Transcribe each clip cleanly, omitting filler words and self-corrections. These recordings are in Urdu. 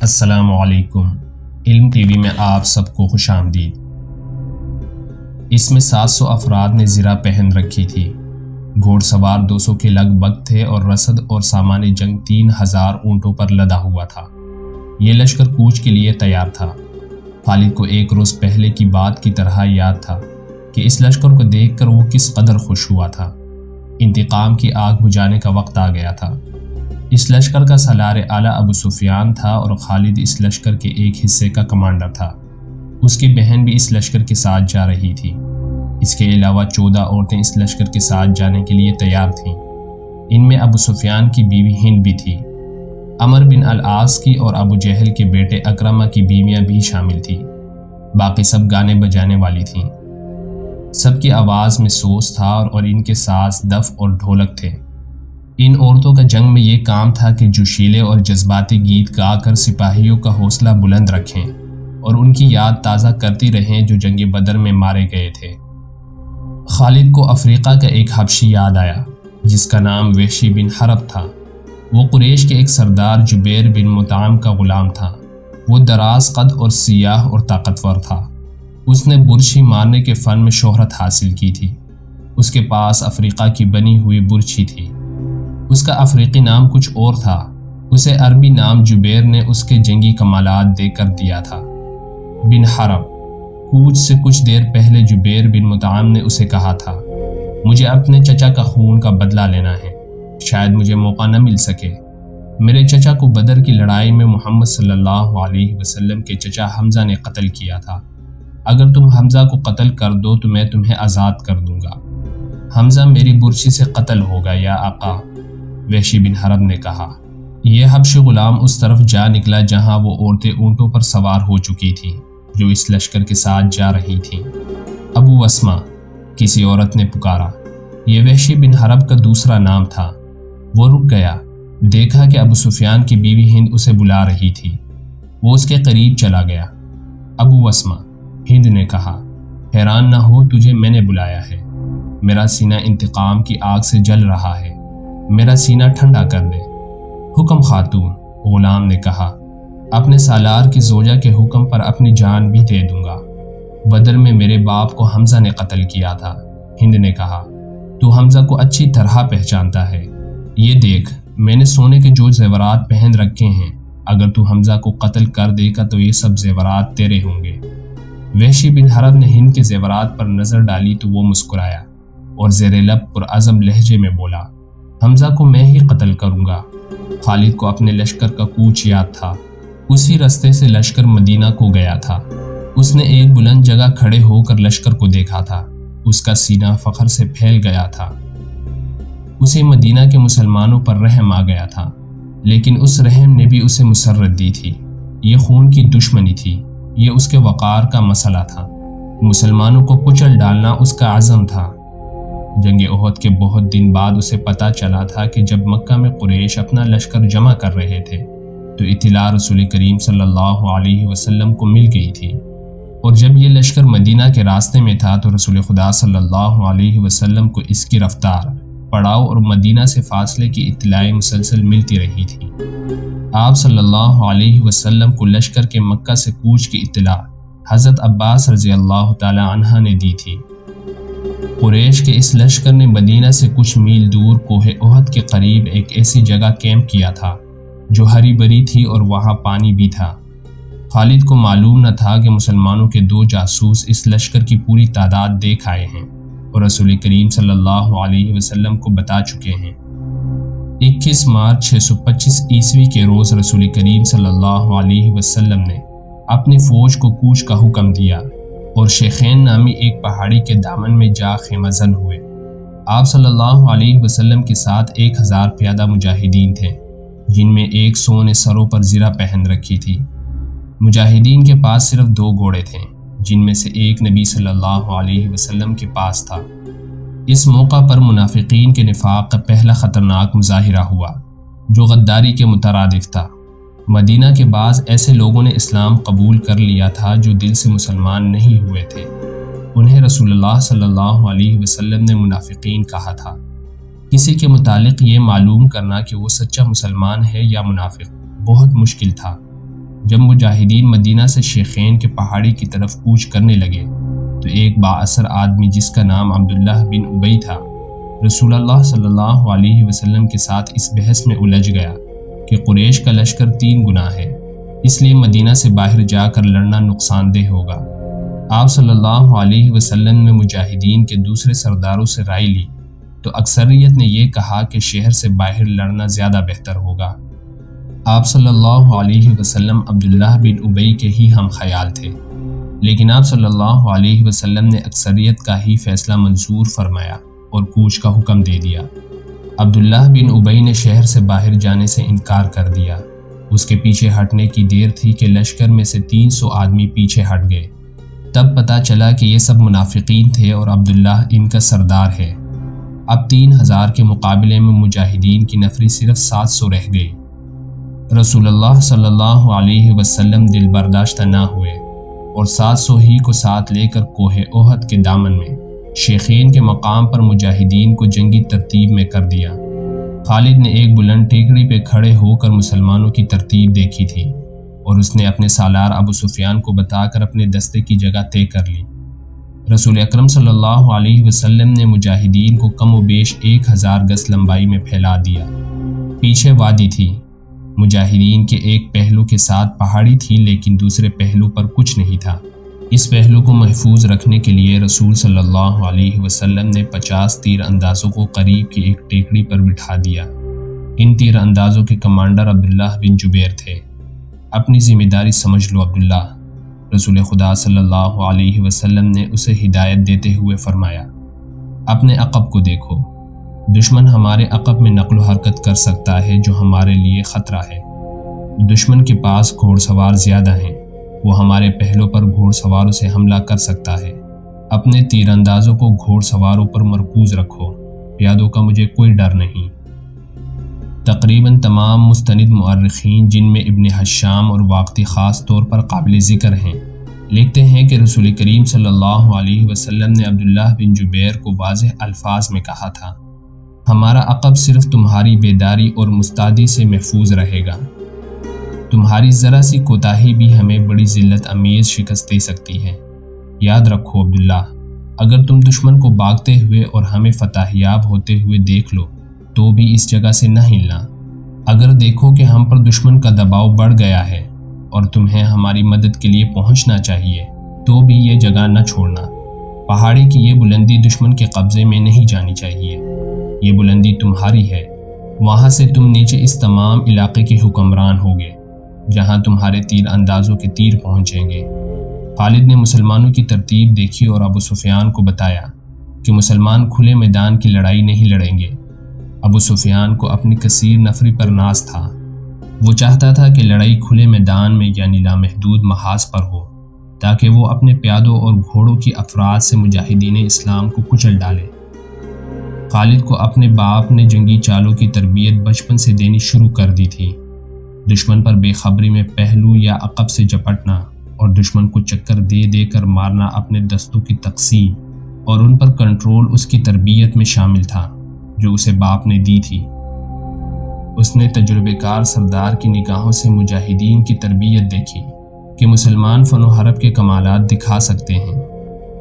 السلام علیکم۔ علم ٹی وی میں آپ سب کو خوش آمدید۔ اس میں 700 افراد نے زرہ پہن رکھی تھی۔ گھوڑ سوار 200 کے لگ بگ تھے اور رسد اور سامان جنگ 3000 اونٹوں پر لدا ہوا تھا۔ یہ لشکر کوچ کے لیے تیار تھا۔ خالد کو ایک روز پہلے کی بات کی طرح یاد تھا کہ اس لشکر کو دیکھ کر وہ کس قدر خوش ہوا تھا۔ انتقام کی آگ بجھانے کا وقت آ گیا تھا۔ اس لشکر کا سالار اعلیٰ ابو سفیان تھا اور خالد اس لشکر کے ایک حصے کا کمانڈر تھا۔ اس کی بہن بھی اس لشکر کے ساتھ جا رہی تھی۔ اس کے علاوہ 14 عورتیں اس لشکر کے ساتھ جانے کے لیے تیار تھیں۔ ان میں ابو سفیان کی بیوی ہند بھی تھی۔ عمر بن العاص کی اور ابو جہل کے بیٹے اکرمہ کی بیویاں بھی شامل تھیں۔ باقی سب گانے بجانے والی تھیں۔ سب کی آواز میں سوز تھا اور ان کے ساز دف اور ڈھولک تھے۔ ان عورتوں کا جنگ میں یہ کام تھا کہ جوشیلے اور جذباتی گیت گا کر سپاہیوں کا حوصلہ بلند رکھیں اور ان کی یاد تازہ کرتی رہیں جو جنگ بدر میں مارے گئے تھے۔ خالد کو افریقہ کا ایک حبشی یاد آیا جس کا نام وحشی بن حرب تھا۔ وہ قریش کے ایک سردار جبیر بن مطعم کا غلام تھا۔ وہ دراز قد اور سیاہ اور طاقتور تھا۔ اس نے برچھی مارنے کے فن میں شہرت حاصل کی تھی۔ اس کے پاس افریقہ کی بنی ہوئی برچھی تھی۔ اس کا افریقی نام کچھ اور تھا۔ اسے عربی نام جبیر نے اس کے جنگی کمالات دے کر دیا تھا۔ بن حرب۔ کوچ سے کچھ دیر پہلے جبیر بن مطعم نے اسے کہا تھا، مجھے اپنے چچا کا خون کا بدلہ لینا ہے، شاید مجھے موقع نہ مل سکے۔ میرے چچا کو بدر کی لڑائی میں محمد صلی اللہ علیہ وسلم کے چچا حمزہ نے قتل کیا تھا۔ اگر تم حمزہ کو قتل کر دو تو میں تمہیں آزاد کر دوں گا۔ حمزہ میری برچھی سے قتل ہوگا یا آقا، وحشی بن حرب نے کہا۔ یہ حبشی غلام اس طرف جا نکلا جہاں وہ عورتیں اونٹوں پر سوار ہو چکی تھیں جو اس لشکر کے ساتھ جا رہی تھیں۔ ابو وسمہ، کسی عورت نے پکارا۔ یہ وحشی بن حرب کا دوسرا نام تھا۔ وہ رک گیا، دیکھا کہ ابو سفیان کی بیوی ہند اسے بلا رہی تھی۔ وہ اس کے قریب چلا گیا۔ ابو وسمہ، ہند نے کہا، حیران نہ ہو، تجھے میں نے بلایا ہے۔ میرا سینہ انتقام کی آگ سے جل رہا ہے، میرا سینہ ٹھنڈا کر دے۔ حکم خاتون، غلام نے کہا، اپنے سالار کی زوجہ کے حکم پر اپنی جان بھی دے دوں گا۔ بدر میں میرے باپ کو حمزہ نے قتل کیا تھا۔ ہند نے کہا، تو حمزہ کو اچھی طرح پہچانتا ہے۔ یہ دیکھ، میں نے سونے کے جو زیورات پہن رکھے ہیں، اگر تو حمزہ کو قتل کر دے گا تو یہ سب زیورات تیرے ہوں گے۔ وحشی بن حرب نے ہند کے زیورات پر نظر ڈالی تو وہ مسکرایا اور زیر لب پرعزم لہجے میں بولا، حمزہ کو میں ہی قتل کروں گا۔ خالد کو اپنے لشکر کا کوچ یاد تھا۔ اسی رستے سے لشکر مدینہ کو گیا تھا۔ اس نے ایک بلند جگہ کھڑے ہو کر لشکر کو دیکھا تھا۔ اس کا سینہ فخر سے پھیل گیا تھا۔ اسے مدینہ کے مسلمانوں پر رحم آ گیا تھا، لیکن اس رحم نے بھی اسے مسرت دی تھی۔ یہ خون کی دشمنی تھی، یہ اس کے وقار کا مسئلہ تھا۔ مسلمانوں کو کچل ڈالنا اس کا عزم تھا۔ جنگ احد کے بہت دن بعد اسے پتہ چلا تھا کہ جب مکہ میں قریش اپنا لشکر جمع کر رہے تھے تو اطلاع رسول کریم صلی اللہ علیہ وسلم کو مل گئی تھی، اور جب یہ لشکر مدینہ کے راستے میں تھا تو رسول خدا صلی اللہ علیہ وسلم کو اس کی رفتار، پڑاؤ اور مدینہ سے فاصلے کی اطلاعیں مسلسل ملتی رہی تھی۔ آپ صلی اللہ علیہ وسلم کو لشکر کے مکہ سے کوچ کی اطلاع حضرت عباس رضی اللہ تعالی عنہ نے دی تھی۔ قریش کے اس لشکر نے مدینہ سے کچھ میل دور کوہ احد کے قریب ایک ایسی جگہ کیمپ کیا تھا جو ہری بھری تھی اور وہاں پانی بھی تھا۔ خالد کو معلوم نہ تھا کہ مسلمانوں کے 2 جاسوس اس لشکر کی پوری تعداد دیکھ آئے ہیں اور رسول کریم صلی اللہ علیہ وسلم کو بتا چکے ہیں۔ 21 مارچ 625 عیسوی کے روز رسول کریم صلی اللہ علیہ وسلم نے اپنی فوج کو کوچ کا حکم دیا اور شیخین نامی ایک پہاڑی کے دامن میں جا خیمہ زن ہوئے۔ آپ صلی اللہ علیہ وسلم کے ساتھ 1000 پیادہ مجاہدین تھے، جن میں 100 نے سروں پر زرہ پہن رکھی تھی۔ مجاہدین کے پاس صرف 2 گھوڑے تھے، جن میں سے ایک نبی صلی اللہ علیہ وسلم کے پاس تھا۔ اس موقع پر منافقین کے نفاق کا پہلا خطرناک مظاہرہ ہوا، جو غداری کے مترادف تھا۔ مدینہ کے بعض ایسے لوگوں نے اسلام قبول کر لیا تھا جو دل سے مسلمان نہیں ہوئے تھے۔ انہیں رسول اللہ صلی اللہ علیہ وسلم نے منافقین کہا تھا۔ کسی کے متعلق یہ معلوم کرنا کہ وہ سچا مسلمان ہے یا منافق بہت مشکل تھا۔ جب مجاہدین مدینہ سے شیخین کے پہاڑی کی طرف کوچ کرنے لگے تو ایک بااثر آدمی جس کا نام عبداللہ بن ابی تھا رسول اللہ صلی اللہ علیہ وسلم کے ساتھ اس بحث میں الجھ گیا کہ قریش کا لشکر 3 گنا ہے، اس لیے مدینہ سے باہر جا کر لڑنا نقصان دہ ہوگا۔ آپ صلی اللہ علیہ وسلم نے مجاہدین کے دوسرے سرداروں سے رائے لی تو اکثریت نے یہ کہا کہ شہر سے باہر لڑنا زیادہ بہتر ہوگا۔ آپ صلی اللہ علیہ وسلم عبداللہ بن ابی کے ہی ہم خیال تھے، لیکن آپ صلی اللہ علیہ وسلم نے اکثریت کا ہی فیصلہ منظور فرمایا اور کوچ کا حکم دے دیا۔ عبداللہ بن ابی نے شہر سے باہر جانے سے انکار کر دیا۔ اس کے پیچھے ہٹنے کی دیر تھی کہ لشکر میں سے 300 آدمی پیچھے ہٹ گئے۔ تب پتہ چلا کہ یہ سب منافقین تھے اور عبداللہ ان کا سردار ہے۔ اب 3000 کے مقابلے میں مجاہدین کی نفری صرف 700 رہ گئی۔ رسول اللہ صلی اللہ علیہ وسلم دل برداشتہ نہ ہوئے اور 700 ہی کو ساتھ لے کر کوہ احد کے دامن میں شیخین کے مقام پر مجاہدین کو جنگی ترتیب میں کر دیا۔ خالد نے ایک بلند ٹیکری پہ کھڑے ہو کر مسلمانوں کی ترتیب دیکھی تھی اور اس نے اپنے سالار ابو سفیان کو بتا کر اپنے دستے کی جگہ طے کر لی۔ رسول اکرم صلی اللہ علیہ وسلم نے مجاہدین کو کم و بیش 1000 گز لمبائی میں پھیلا دیا۔ پیچھے وادی تھی، مجاہدین کے ایک پہلو کے ساتھ پہاڑی تھی لیکن دوسرے پہلو پر کچھ نہیں تھا۔ اس پہلو کو محفوظ رکھنے کے لیے رسول صلی اللہ علیہ وسلم نے 50 تیر اندازوں کو قریب کی ایک ٹیکڑی پر بٹھا دیا۔ ان تیر اندازوں کے کمانڈر عبداللہ بن جبیر تھے۔ اپنی ذمہ داری سمجھ لو عبداللہ، رسول خدا صلی اللہ علیہ وسلم نے اسے ہدایت دیتے ہوئے فرمایا۔ اپنے عقب کو دیکھو، دشمن ہمارے عقب میں نقل و حرکت کر سکتا ہے جو ہمارے لیے خطرہ ہے۔ دشمن کے پاس گھوڑ سوار زیادہ ہیں، وہ ہمارے پہلوں پر گھوڑ سواروں سے حملہ کر سکتا ہے۔ اپنے تیر اندازوں کو گھوڑ سواروں پر مرکوز رکھو، پیادوں کا مجھے کوئی ڈر نہیں۔ تقریباً تمام مستند مؤرخین جن میں ابن حشام اور واقدی خاص طور پر قابل ذکر ہیں، لکھتے ہیں کہ رسول کریم صلی اللہ علیہ وسلم نے عبداللہ بن جبیر کو واضح الفاظ میں کہا تھا، ہمارا عقب صرف تمہاری بیداری اور مستعدی سے محفوظ رہے گا۔ تمہاری ذرا سی کوتاہی بھی ہمیں بڑی ذلت امیز شکست دے سکتی ہے۔ یاد رکھو عبداللہ، اگر تم دشمن کو بھاگتے ہوئے اور ہمیں فتح یاب ہوتے ہوئے دیکھ لو تو بھی اس جگہ سے نہ ہلنا۔ اگر دیکھو کہ ہم پر دشمن کا دباؤ بڑھ گیا ہے اور تمہیں ہماری مدد کے لیے پہنچنا چاہیے تو بھی یہ جگہ نہ چھوڑنا۔ پہاڑی کی یہ بلندی دشمن کے قبضے میں نہیں جانی چاہیے، یہ بلندی تمہاری ہے۔ وہاں سے تم نیچے اس تمام علاقے کے حکمران ہوگے جہاں تمہارے تیر اندازوں کے تیر پہنچیں گے۔ خالد نے مسلمانوں کی ترتیب دیکھی اور ابو سفیان کو بتایا کہ مسلمان کھلے میدان کی لڑائی نہیں لڑیں گے۔ ابو سفیان کو اپنی کثیر نفری پر ناز تھا۔ وہ چاہتا تھا کہ لڑائی کھلے میدان میں یعنی لامحدود محاذ پر ہو تاکہ وہ اپنے پیادوں اور گھوڑوں کی افراد سے مجاہدین اسلام کو کچل ڈالے۔ خالد کو اپنے باپ نے جنگی چالوں کی تربیت بچپن سے دینی شروع کر دی تھی۔ دشمن پر بے خبری میں پہلو یا عقب سے جپٹنا اور دشمن کو چکر دے دے کر مارنا اپنے دستوں کی تقسیم اور ان پر کنٹرول اس کی تربیت میں شامل تھا جو اسے باپ نے دی تھی۔ اس نے تجربہ کار سردار کی نگاہوں سے مجاہدین کی تربیت دیکھی کہ مسلمان فن و حرب کے کمالات دکھا سکتے ہیں۔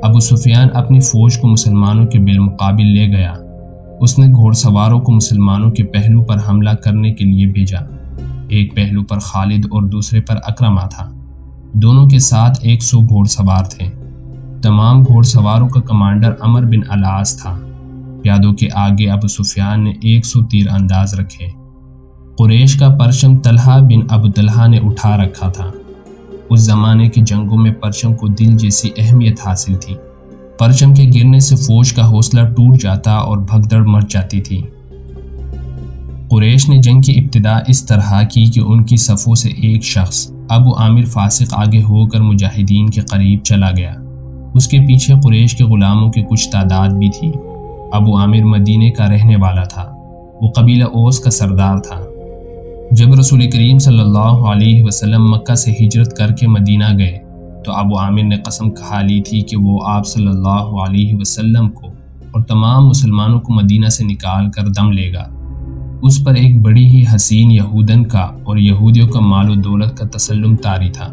ابو سفیان اپنی فوج کو مسلمانوں کے بالمقابل لے گیا۔ اس نے گھوڑ سواروں کو مسلمانوں کے پہلو پر حملہ کرنے کے لیے بھیجا۔ ایک پہلو پر خالد اور دوسرے پر اکرمہ تھا۔ دونوں کے ساتھ 100 گھوڑ سوار تھے۔ تمام گھوڑ سواروں کا کمانڈر عمر بن العاص تھا۔ پیادوں کے آگے ابو سفیان نے 100 تیر انداز رکھے۔ قریش کا پرچم طلحہ بن ابو طلحہ نے اٹھا رکھا تھا۔ اس زمانے کی جنگوں میں پرچم کو دل جیسی اہمیت حاصل تھی۔ پرچم کے گرنے سے فوج کا حوصلہ ٹوٹ جاتا اور بھگدڑ مچ جاتی تھی۔ قریش نے جنگ کی ابتدا اس طرح کی کہ ان کی صفوں سے ایک شخص ابو عامر فاسق آگے ہو کر مجاہدین کے قریب چلا گیا۔ اس کے پیچھے قریش کے غلاموں کی کچھ تعداد بھی تھی۔ ابو عامر مدینے کا رہنے والا تھا، وہ قبیلہ اوس کا سردار تھا۔ جب رسول کریم صلی اللہ علیہ وسلم مکہ سے ہجرت کر کے مدینہ گئے تو ابو عامر نے قسم کھا لی تھی کہ وہ آپ صلی اللہ علیہ وسلم کو اور تمام مسلمانوں کو مدینہ سے نکال کر دم لے گا۔ اس پر ایک بڑی ہی حسین یہودن کا اور یہودیوں کا مال و دولت کا تسلم طاری تھا۔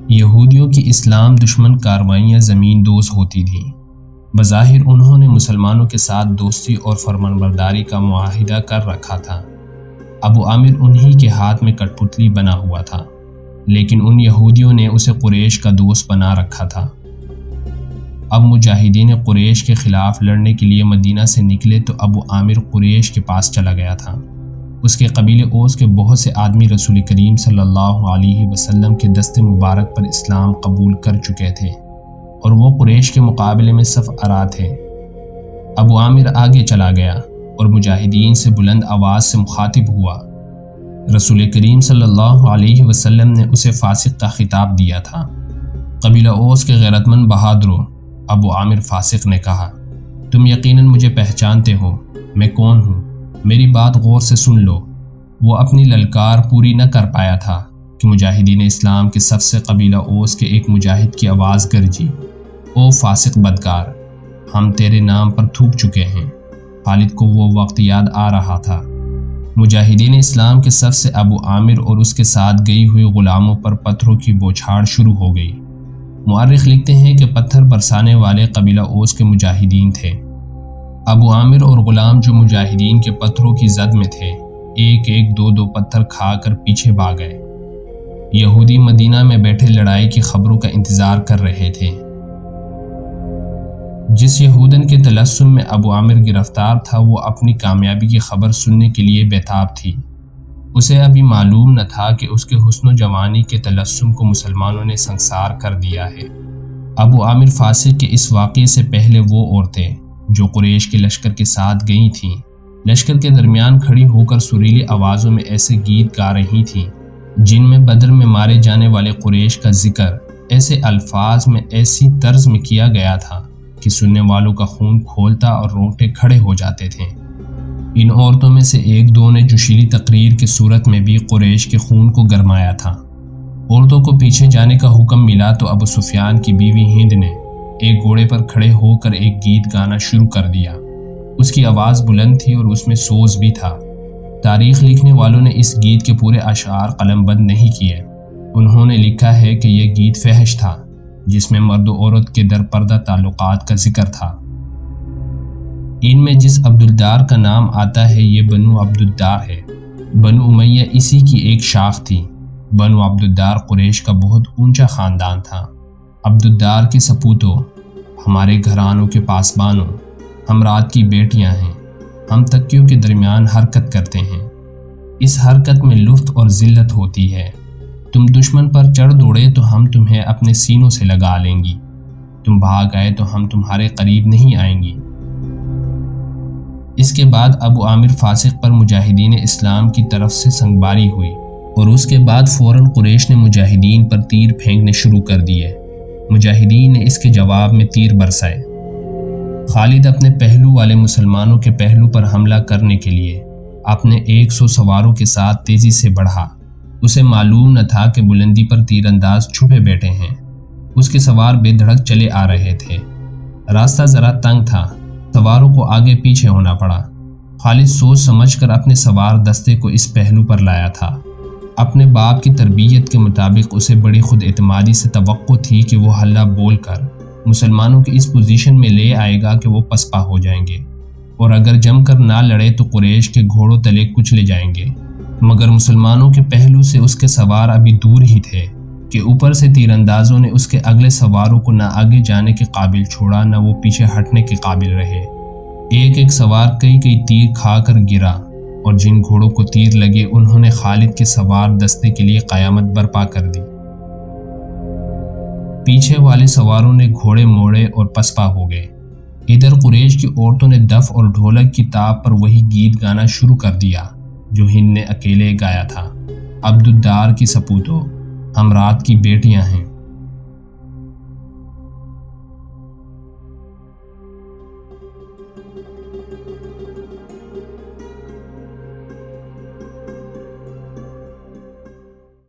یہودیوں کی اسلام دشمن کاروائیاں زمین دوز ہوتی تھیں۔ بظاہر انہوں نے مسلمانوں کے ساتھ دوستی اور فرمانبرداری کا معاہدہ کر رکھا تھا۔ ابو عامر انہی کے ہاتھ میں کٹ پتلی بنا ہوا تھا، لیکن ان یہودیوں نے اسے قریش کا دوست بنا رکھا تھا۔ اب مجاہدین قریش کے خلاف لڑنے کے لیے مدینہ سے نکلے تو ابو عامر قریش کے پاس چلا گیا تھا۔ اس کے قبیلے اوس کے بہت سے آدمی رسول کریم صلی اللہ علیہ وسلم کے دست مبارک پر اسلام قبول کر چکے تھے اور وہ قریش کے مقابلے میں صف آرا تھے۔ ابو عامر آگے چلا گیا اور مجاہدین سے بلند آواز سے مخاطب ہوا۔ رسول کریم صلی اللہ علیہ وسلم نے اسے فاسق کا خطاب دیا تھا۔ قبیلہ اوس کے غیرت مند بہادروں، ابو عامر فاسق نے کہا، تم یقیناً مجھے پہچانتے ہو، میں کون ہوں؟ میری بات غور سے سن لو۔ وہ اپنی للکار پوری نہ کر پایا تھا کہ مجاہدین اسلام کے صف سے قبیلہ اوس کے ایک مجاہد کی آواز گرجی، او فاسق بدکار، ہم تیرے نام پر تھوک چکے ہیں۔ خالد کو وہ وقت یاد آ رہا تھا۔ مجاہدین اسلام کے صف سے ابو عامر اور اس کے ساتھ گئی ہوئی غلاموں پر پتھروں کی بوچھاڑ شروع ہو گئی۔ مورخ لکھتے ہیں کہ پتھر برسانے والے قبیلہ اوس کے مجاہدین تھے۔ ابو عامر اور غلام جو مجاہدین کے پتھروں کی زد میں تھے، ایک ایک دو دو پتھر کھا کر پیچھے بھاگ گئے۔ یہودی مدینہ میں بیٹھے لڑائی کی خبروں کا انتظار کر رہے تھے۔ جس یہودن کے تلسم میں ابو عامر گرفتار تھا وہ اپنی کامیابی کی خبر سننے کے لیے بیتاب تھی۔ اسے ابھی معلوم نہ تھا کہ اس کے حسن و جوانی کے تلسم کو مسلمانوں نے سنسار کر دیا ہے۔ ابو عامر فاسق کے اس واقعے سے پہلے وہ عورتیں جو قریش کے لشکر کے ساتھ گئی تھیں، لشکر کے درمیان کھڑی ہو کر سریلی آوازوں میں ایسے گیت گا رہی تھیں جن میں بدر میں مارے جانے والے قریش کا ذکر ایسے الفاظ میں ایسی طرز میں کیا گیا تھا کہ سننے والوں کا خون کھولتا اور رونگٹے کھڑے ہو جاتے تھے۔ ان عورتوں میں سے ایک دو نے جوشیلی تقریر کی صورت میں بھی قریش کے خون کو گرمایا تھا۔ عورتوں کو پیچھے جانے کا حکم ملا تو ابو سفیان کی بیوی ہند نے ایک گھوڑے پر کھڑے ہو کر ایک گیت گانا شروع کر دیا۔ اس کی آواز بلند تھی اور اس میں سوز بھی تھا۔ تاریخ لکھنے والوں نے اس گیت کے پورے اشعار قلم بند نہیں کیے۔ انہوں نے لکھا ہے کہ یہ گیت فحش تھا جس میں مرد و عورت کے در پردہ تعلقات کا ذکر تھا۔ ان میں جس عبدالدار کا نام آتا ہے یہ بنو عبدالدار ہے۔ بنو امیہ اسی کی ایک شاخ تھی۔ بنو عبدالدار قریش کا بہت اونچا خاندان تھا۔ عبدالدار کے سپوتوں، ہمارے گھرانوں کے پاسبانوں، ہم رات کی بیٹیاں ہیں، ہم تکیوں کے درمیان حرکت کرتے ہیں۔ اس حرکت میں لطف اور ذلت ہوتی ہے۔ تم دشمن پر چڑھ دوڑے تو ہم تمہیں اپنے سینوں سے لگا لیں گی، تم بھاگ آئے تو ہم تمہارے قریب نہیں آئیں گی۔ اس کے بعد ابو عامر فاسق پر مجاہدین اسلام کی طرف سے سنگباری ہوئی اور اس کے بعد فوراً قریش نے مجاہدین پر تیر پھینکنے شروع کر دیے۔ مجاہدین نے اس کے جواب میں تیر برسائے۔ خالد اپنے پہلو والے مسلمانوں کے پہلو پر حملہ کرنے کے لیے اپنے 100 سواروں کے ساتھ تیزی سے بڑھا۔ اسے معلوم نہ تھا کہ بلندی پر تیر انداز چھپے بیٹھے ہیں۔ اس کے سوار بے دھڑک چلے آ رہے تھے۔ راستہ ذرا تنگ تھا، سواروں کو آگے پیچھے ہونا پڑا۔ خالد سوچ سمجھ کر اپنے سوار دستے کو اس پہلو پر لایا تھا۔ اپنے باپ کی تربیت کے مطابق اسے بڑی خود اعتمادی سے توقع تھی کہ وہ حلہ بول کر مسلمانوں کی اس پوزیشن میں لے آئے گا کہ وہ پسپا ہو جائیں گے اور اگر جم کر نہ لڑے تو قریش کے گھوڑوں تلے کچلے جائیں گے۔ مگر مسلمانوں کے پہلو سے اس کے سوار ابھی دور ہی تھے کہ اوپر سے تیر اندازوں نے اس کے اگلے سواروں کو نہ آگے جانے کے قابل چھوڑا نہ وہ پیچھے ہٹنے کے قابل رہے۔ ایک ایک سوار کئی تیر کھا کر گرا اور جن گھوڑوں کو تیر لگے انہوں نے خالد کے سوار دستے کے لیے قیامت برپا کر دی۔ پیچھے والے سواروں نے گھوڑے موڑے اور پسپا ہو گئے۔ ادھر قریش کی عورتوں نے دف اور ڈھولک کی تاب پر وہی گیت گانا شروع کر دیا جو ہند نے اکیلے گایا تھا۔ عبدالدار کی سپوتوں، ہم رات کی بیٹیاں ہیں،